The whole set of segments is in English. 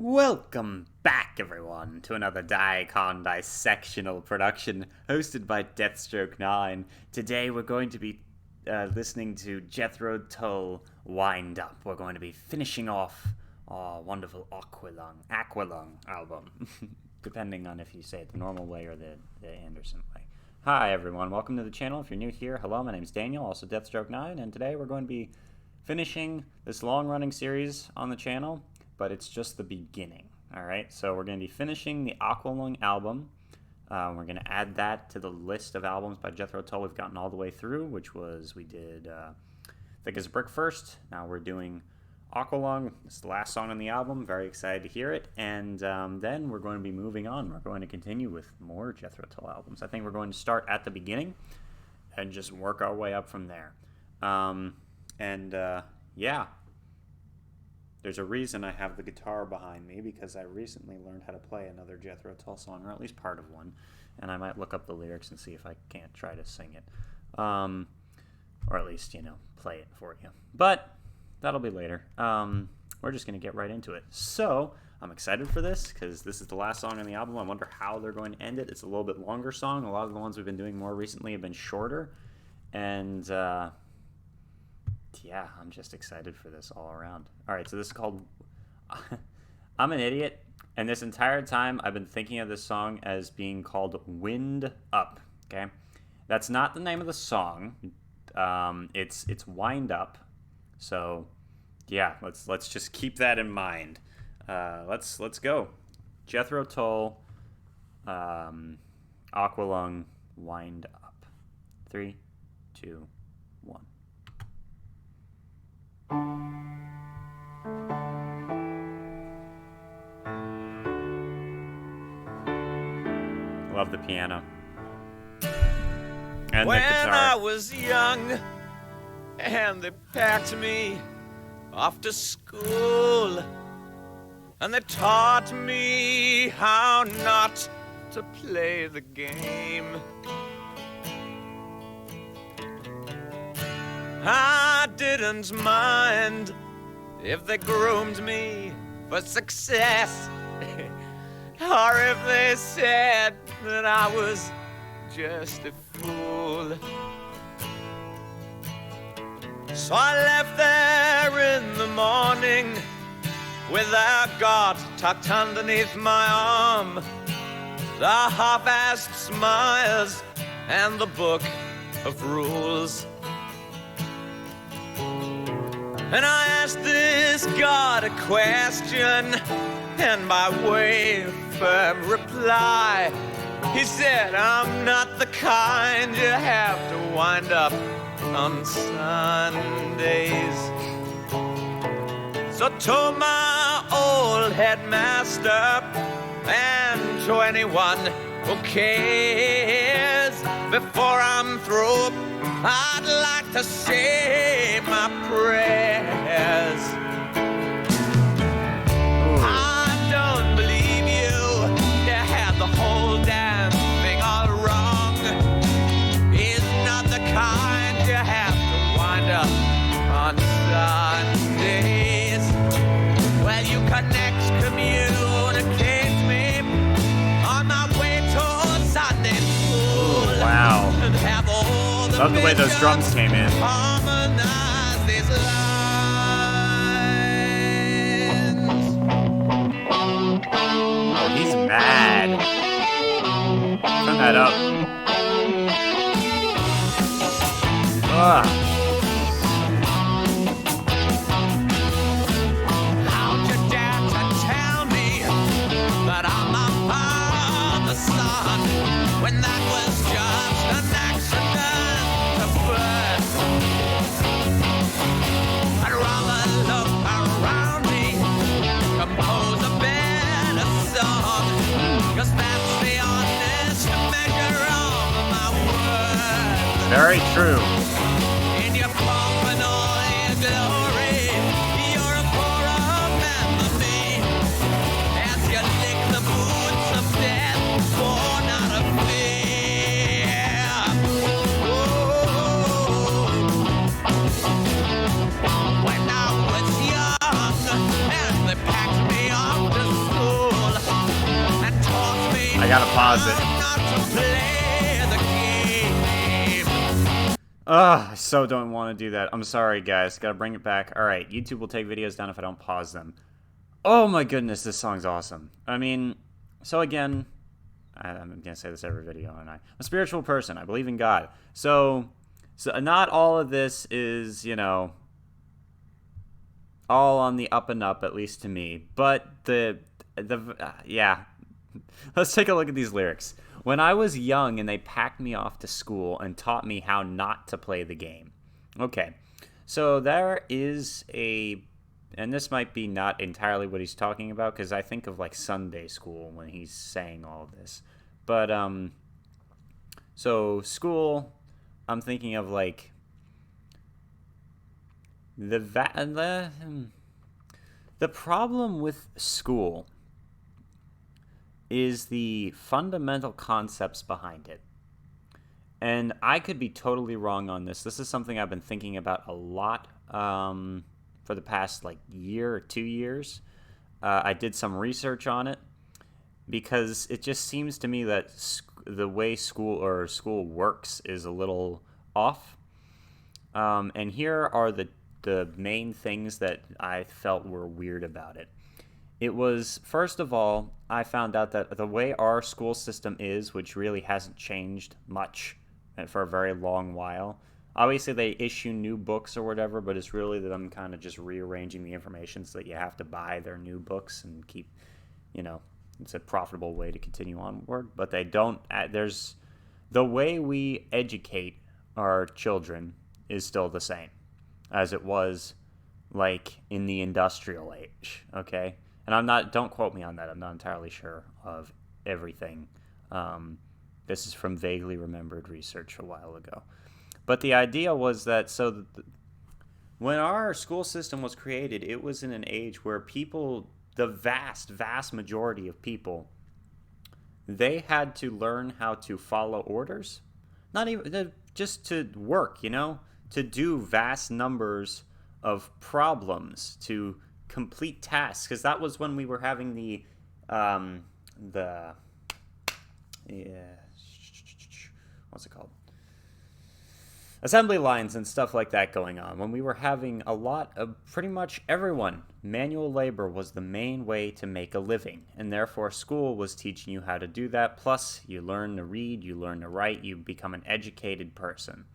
Welcome back, everyone, to another dicondissectional production hosted by Deathstroke9. Today we're going to be listening to Jethro Tull Wind Up. We're going to be finishing off our wonderful Aqualung album, depending on if you say it the normal way or the Anderson way. Hi, everyone. Welcome to the channel. If you're new here, hello, my name's Daniel, also Deathstroke9, and today we're going to be finishing this long-running series on the channel, but it's just the beginning. All right, so we're going to be finishing the Aqualung album. We're going to add that to the list of albums by Jethro Tull we've gotten all the way through, which was, we did Thick as a Brick first. Now we're doing Aqualung. It's the last song on the album. Very excited to hear it. And then we're going to be moving on. We're going to continue with more Jethro Tull albums. I think we're going to start at the beginning and just work our way up from there. Yeah. There's a reason I have the guitar behind me, because I recently learned how to play another Jethro Tull song, or at least part of one, and I might look up the lyrics and see if I can't try to sing it. Or at least, play it for you. But that'll be later. We're just going to get right into it. So, I'm excited for this, because this is the last song on the album. I wonder how they're going to end it. It's a little bit longer song. A lot of the ones we've been doing more recently have been shorter. And, yeah, I'm just excited for this all around. All right, so this is called I'm an Idiot, and this entire time I've been thinking of this song as being called Wind Up, okay? That's not the name of the song. It's Wind Up. So, yeah, let's just keep that in mind. Let's go. Jethro Tull, Aqualung, Wind Up. 3, 2, 1. Love the piano and the guitar. When I was young and they packed me off to school and they taught me how not to play the game, I didn't mind if they groomed me for success, or if they said that I was just a fool. So I left there in the morning with a God tucked underneath my arm, the half-assed smiles and the book of rules. And I asked this God a question, and by way of firm reply, he said, I'm not the kind you have to wind up on Sundays. So to my old headmaster and to anyone who cares, before I'm through, I'd like to say my prayers. I don't believe you had the whole damn thing all wrong. He's not the kind you have to wind up on Sundays. Well, you can excommunicate me on my way to Sunday school. Wow. And have all the Love the way those drums came in. harmonize these lines. Oh, he's mad. Turn that up. Ugh. How'd you dare to tell me that I'm my father's son, when that was just an accident to birth? I'd rather look around me, compose a better song, 'cause that's the honest measure of my worth. Very true. In your pomp and all your glory, you're a poorer man than me, as you lick the boots of death, born out of fear. Ooh. When I was young and they packed me off to gotta pause it. I so don't want to do that. I'm sorry, guys. Gotta bring it back. Alright, YouTube will take videos down if I don't pause them. Oh my goodness, this song's awesome. I mean, so again, I'm gonna say this every video, aren't I? I'm a spiritual person. I believe in God. So not all of this is, you know, all on the up and up, at least to me. But yeah. Let's take a look at these lyrics. When I was young and they packed me off to school and taught me how not to play the game. Okay, so there is and this might be not entirely what he's talking about, because I think of like Sunday school when he's saying all of this. But, so school, I'm thinking of like the problem with school is the fundamental concepts behind it. And I could be totally wrong on this. This is something I've been thinking about a lot for the past like year or 2 years. I did some research on it because it just seems to me that the way school works is a little off. And here are the main things that I felt were weird about it. It was, first of all, I found out that the way our school system is, which really hasn't changed much for a very long while. Obviously, they issue new books or whatever, but it's really them kind of just rearranging the information so that you have to buy their new books and keep, you know, it's a profitable way to continue onward. But they don't, there's, the way we educate our children is still the same as it was, like, in the industrial age, okay? And don't quote me on that. I'm not entirely sure of everything. This is from vaguely remembered research a while ago. But the idea was that, when our school system was created, it was in an age where people, the vast majority of people, they had to learn how to follow orders. Not even, just to work, you know? To do vast numbers of problems, to complete tasks, because that was when we were having what's it called? Assembly lines and stuff like that going on. When we were having a lot of pretty much everyone, manual labor was the main way to make a living, and therefore school was teaching you how to do that. Plus, you learn to read, you learn to write, you become an educated person.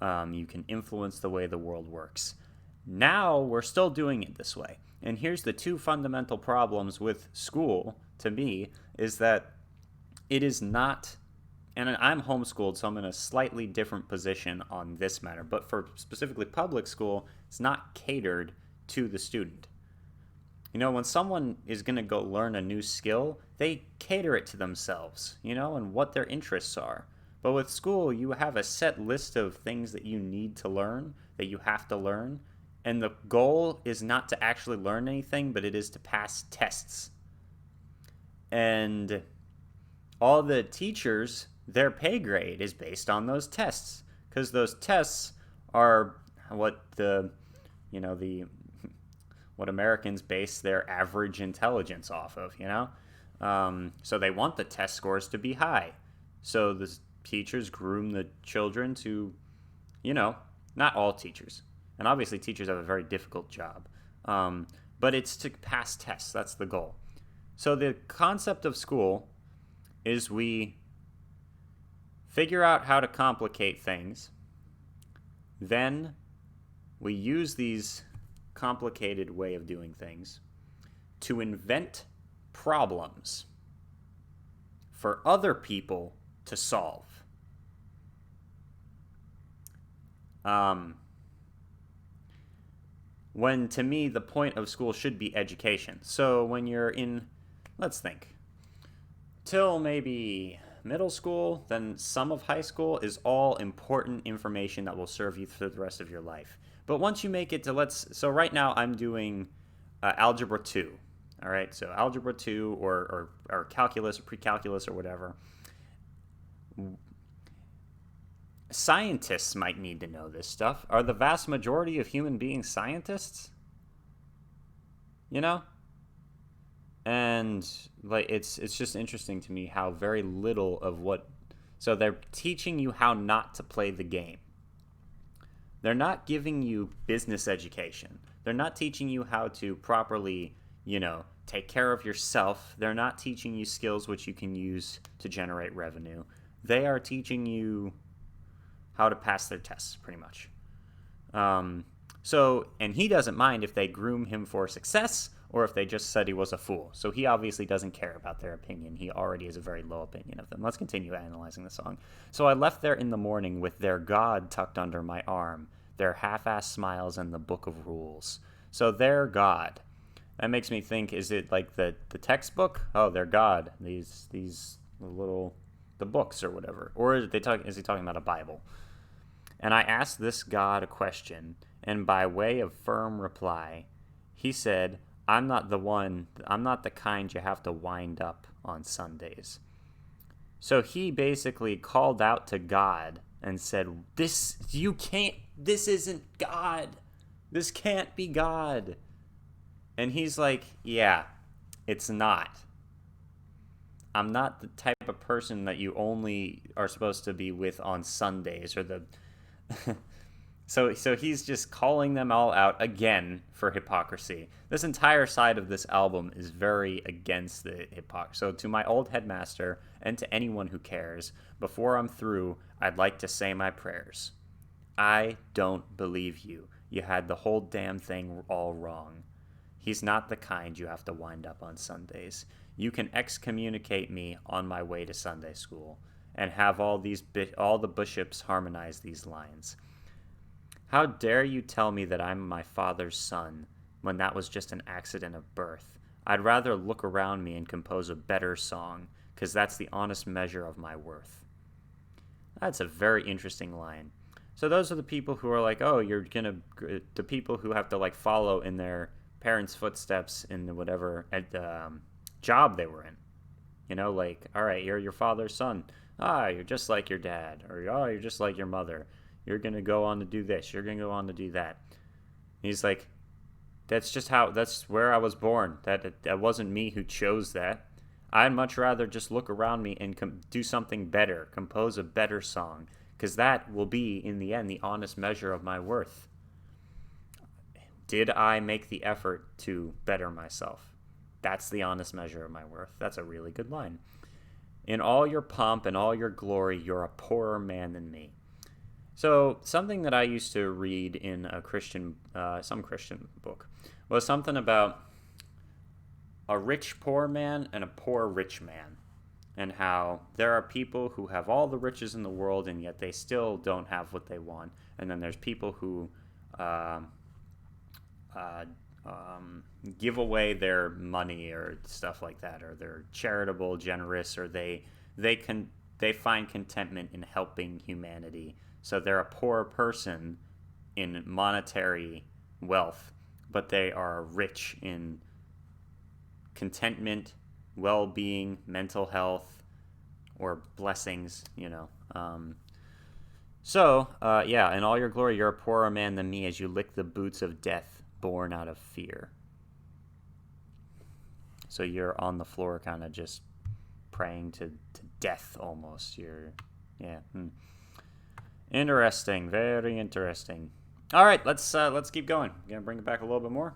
You can influence the way the world works. Now, we're still doing it this way. And here's the two fundamental problems with school, to me, is that it is not, and I'm homeschooled, so I'm in a slightly different position on this matter, but for specifically public school, it's not catered to the student. You know, when someone is going to go learn a new skill, they cater it to themselves, you know, and what their interests are. But with school, you have a set list of things that you need to learn, that you have to learn, and the goal is not to actually learn anything, but it is to pass tests. And all the teachers, their pay grade is based on those tests, because those tests are what what Americans base their average intelligence off of, you know? So they want the test scores to be high. So the teachers groom the children to, you know, not all teachers. And obviously teachers have a very difficult job. But it's to pass tests. That's the goal. So the concept of school is we figure out how to complicate things. Then we use these complicated way of doing things to invent problems for other people to solve. When, to me, the point of school should be education. So when you're in, let's think, till maybe middle school, then some of high school is all important information that will serve you for the rest of your life. But once you make it to, so right now I'm doing Algebra 2. All right, so Algebra 2 or calculus or pre-calculus or whatever. Scientists might need to know this stuff. Are the vast majority of human beings scientists? You know? And like it's just interesting to me how very little of what, so they're teaching you how not to play the game. They're not giving you business education. They're not teaching you how to properly, take care of yourself. They're not teaching you skills which you can use to generate revenue. They are teaching you how to pass their tests, pretty much. And he doesn't mind if they groom him for success or if they just said he was a fool. So he obviously doesn't care about their opinion. He already has a very low opinion of them. Let's continue analyzing the song. So I left there in the morning with their God tucked under my arm, their half-assed smiles and the book of rules. So their God. That makes me think, is it like the textbook? Oh, their God. These little, the books or whatever. Or is he talking about a Bible? And I asked this God a question, and by way of firm reply, he said, I'm not the kind you have to wind up on Sundays. So he basically called out to God and said, this isn't God. This can't be God. And he's like, yeah, it's not. I'm not the type of person that you only are supposed to be with on Sundays, or the So he's just calling them all out again for hypocrisy. This entire side of this album is very against the hypocrisy. So to my old headmaster and to anyone who cares, before I'm through, I'd like to say my prayers. I don't believe you. You had the whole damn thing all wrong. He's not the kind you have to wind up on Sundays. You can excommunicate me on my way to Sunday school and have all the bishops harmonize these lines. How dare you tell me that I'm my father's son, when that was just an accident of birth? I'd rather look around me and compose a better song, 'cause that's the honest measure of my worth. That's a very interesting line. So those are the people who are like, oh, the people who have to like follow in their parents' footsteps in whatever job they were in. Like, all right, you're your father's son. You're just like your dad. Or, you're just like your mother. You're going to go on to do this. You're going to go on to do that. And he's like, that's where I was born. That wasn't me who chose that. I'd much rather just look around me and do something better, compose a better song, because that will be, in the end, the honest measure of my worth. Did I make the effort to better myself? That's the honest measure of my worth. That's a really good line. In all your pomp and all your glory, you're a poorer man than me. So something that I used to read in a some Christian book was something about a rich poor man and a poor rich man, and how there are people who have all the riches in the world and yet they still don't have what they want, and then there's people who give away their money or stuff like that, or they're charitable, generous, or they find contentment in helping humanity. So they're a poor person in monetary wealth, but they are rich in contentment, well-being, mental health, or blessings, in all your glory, you're a poorer man than me as you lick the boots of death, born out of fear. So you're on the floor kind of just praying to death almost. Interesting, very interesting. All right, let's keep going. I'm gonna bring it back a little bit more.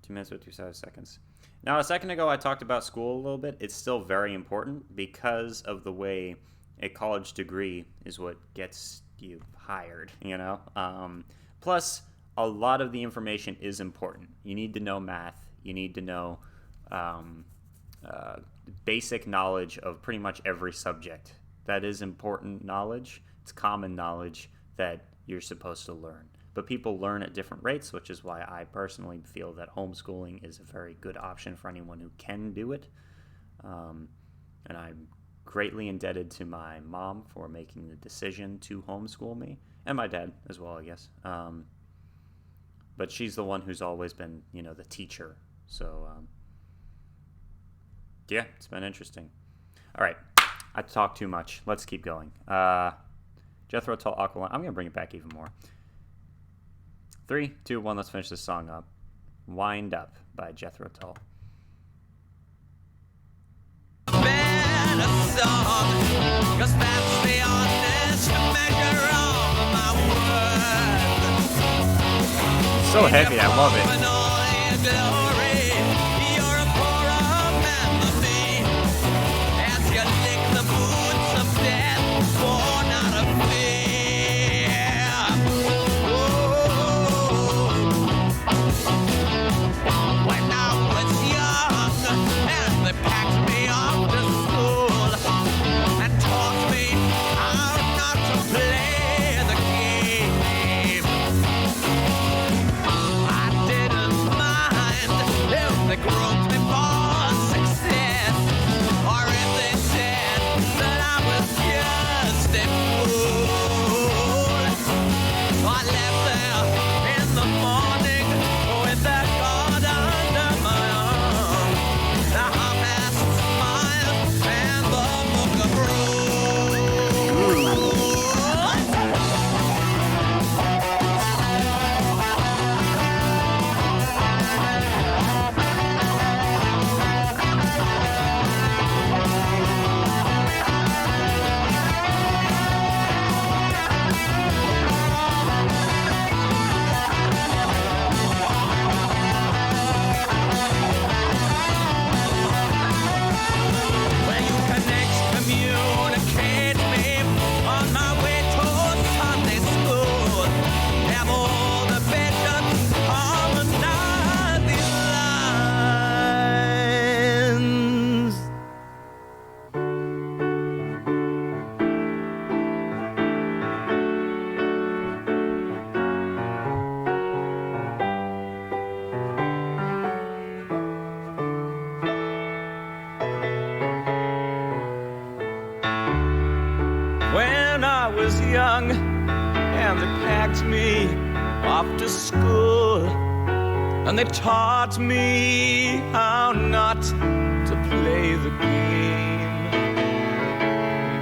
2 minutes 57 seconds. Now, a second ago, I talked about school a little bit. It's still very important because of the way a college degree is what gets you hired. Plus, a lot of the information is important. You need to know math. You need to know basic knowledge of pretty much every subject. That is important knowledge. It's common knowledge that you're supposed to learn. But people learn at different rates, which is why I personally feel that homeschooling is a very good option for anyone who can do it. And I'm greatly indebted to my mom for making the decision to homeschool me, and my dad as well, I guess. But she's the one who's always been, the teacher. So, it's been interesting. All right. I talked too much. Let's keep going. Jethro Tull, Aqualung. I'm going to bring it back even more. 3, 2, 1, let's finish this song up. Wind Up by Jethro Tull. write a song, 'cause that's the honest measure of my worth. So heavy, I love it. In all your glory, you're a poorer man than me. As you lick the boots of death, born out of fear. When I was young, and they packed me off to school and taught me how not to play the game. I didn't mind if they groomed me for success, or if they said that I was just a fool. I left there in the morning with that God under my arm, the half-assed smile and the book of rules. Well, you can excommunicate me on my way to Sunday school. Have all the bishops harmonize these lines. When I was young, and they packed me off to school, and they taught me how not to play the game.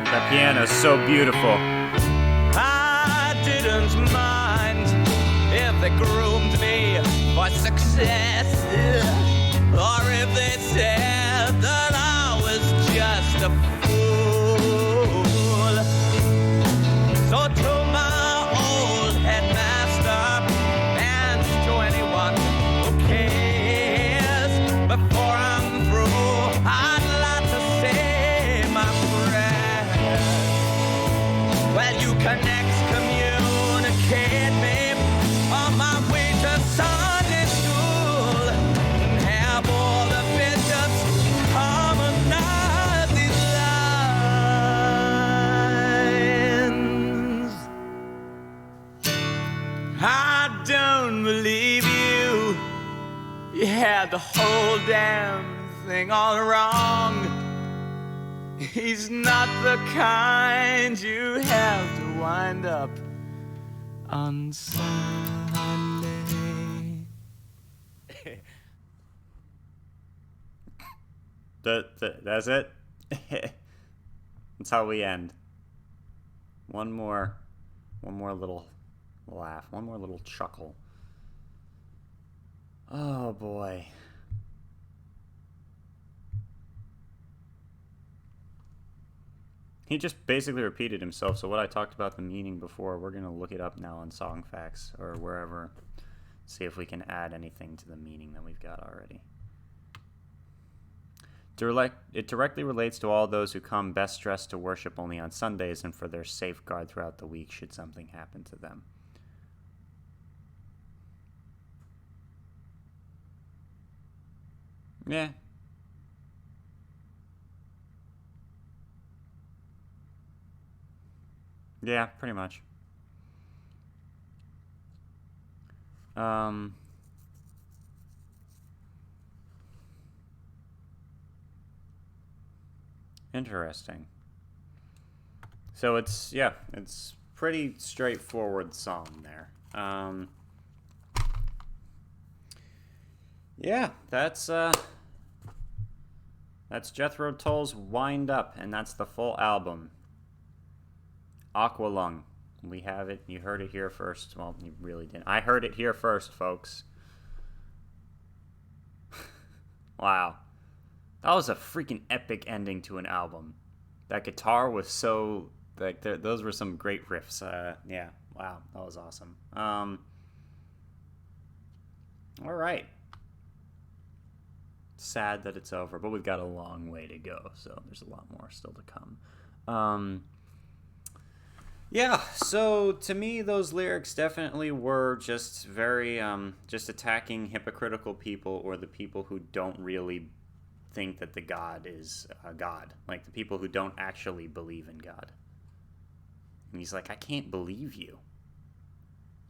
That piano's so beautiful. I didn't mind if they groomed me for success, or if they said that I was just a fool. So to my old headmaster and to anyone who cares, before I'm through, I'd like to say my prayers. Well, you can excommunicate me on my way to Sunday school and have all the bishops harmonize these lines. I don't believe you. You had the whole damn thing all wrong. He's not the kind you have to wind up on Sunday. That's it. That's how we end. One more little laugh, one more little chuckle. Oh boy. He just basically repeated himself, so what I talked about the meaning before, we're going to look it up now on Songfacts or wherever, see if we can add anything to the meaning that we've got already. It directly relates to all those who come best dressed to worship only on Sundays and for their safeguard throughout the week should something happen to them. Yeah. Yeah, pretty much. Interesting. So it's pretty straightforward song there. Yeah, that's Jethro Tull's Wind Up, and that's the full album. Aqualung. We have it. You heard it here first. Well, you really didn't. I heard it here first, folks. Wow. That was a freaking epic ending to an album. that guitar was so, like, those were some great riffs. Yeah, wow, that was awesome. All right. Sad that it's over, but we've got a long way to go, so there's a lot more still to come. Yeah, so to me, those lyrics definitely were just very, just attacking hypocritical people, or the people who don't really think that the God is God. Like, the people who don't actually believe in God. And he's like, I can't believe you.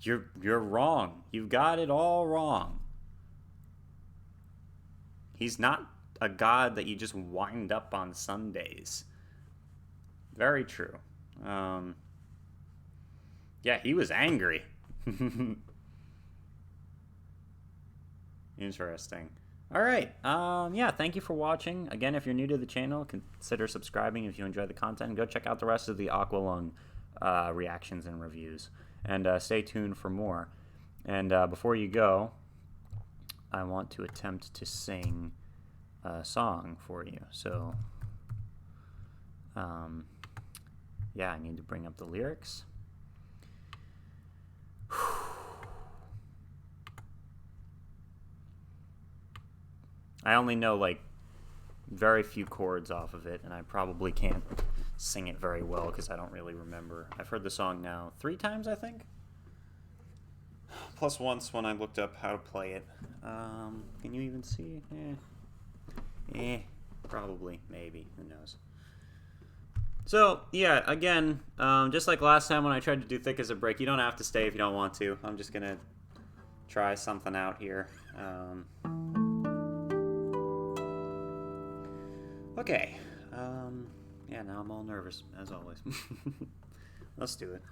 You're wrong. You've got it all wrong. He's not a God that you just wind up on Sundays. Very true. Yeah, he was angry. Interesting. All right. Yeah, thank you for watching. Again, if you're new to the channel, consider subscribing if you enjoy the content. And go check out the rest of the Aqualung reactions and reviews. And stay tuned for more. And before you go, I want to attempt to sing a song for you. So, yeah, I need to bring up the lyrics. I only know, like, very few chords off of it, and I probably can't sing it very well because I don't really remember. I've heard the song now 3 times, I think. Plus once when I looked up how to play it. Can you even see? Probably, maybe, who knows. So, yeah, again, just like last time when I tried to do Thick as a Brick, you don't have to stay if you don't want to. I'm just gonna try something out here. Okay. Yeah, now I'm all nervous, as always. Let's do it.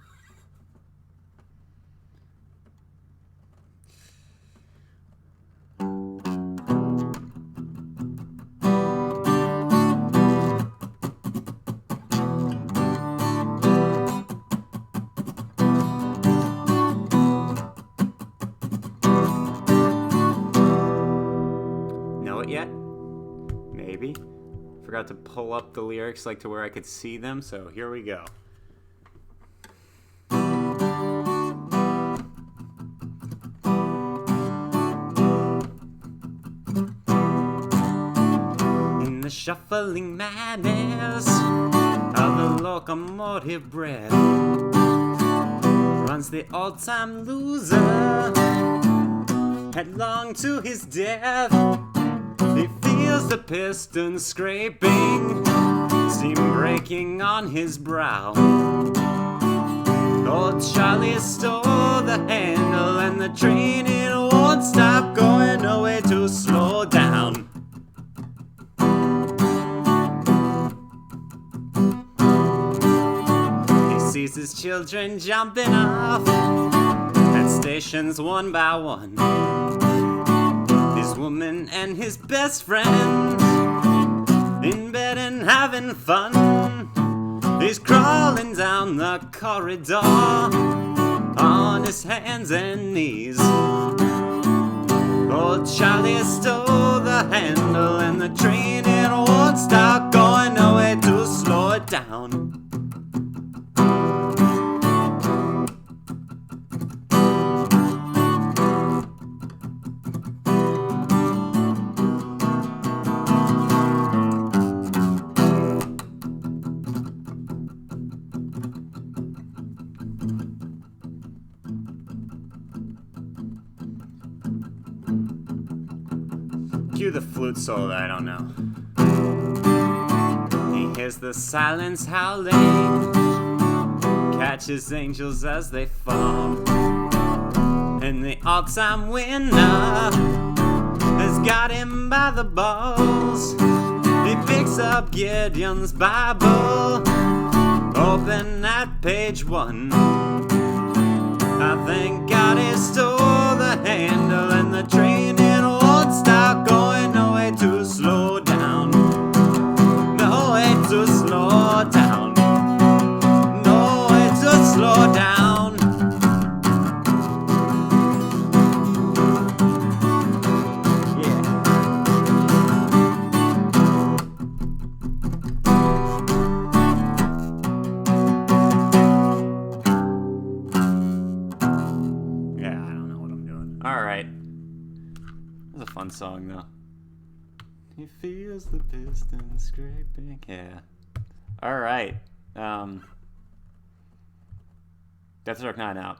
Know it yet? Maybe. Forgot to pull up the lyrics like to where I could see them, so here we go. In the shuffling madness of the locomotive breath runs the all-time loser headlong to his death. He feels the piston scraping, steam breaking on his brow. Old Charlie stole the handle and the train, it won't stop going, no way to slow down. He sees his children jumping off at stations one by one. His woman and his best friend in bed and having fun. He's crawling down the corridor on his hands and knees. Old Charlie stole the handle and the train, it won't stop going, no way to slow it down. Cue the flute solo that I don't know. He hears the silence howling, catches angels as they fall, and the all-time winner has got him by the balls. He picks up Gideon's Bible, open at page 1. I thank God he stole the handle and the train, it won't stop going, no way to slow down. No way to slow down. No way to slow down. Yeah. That's a fun song, though. He feels the piston scraping. Yeah. All right. Deathstroke 9 out.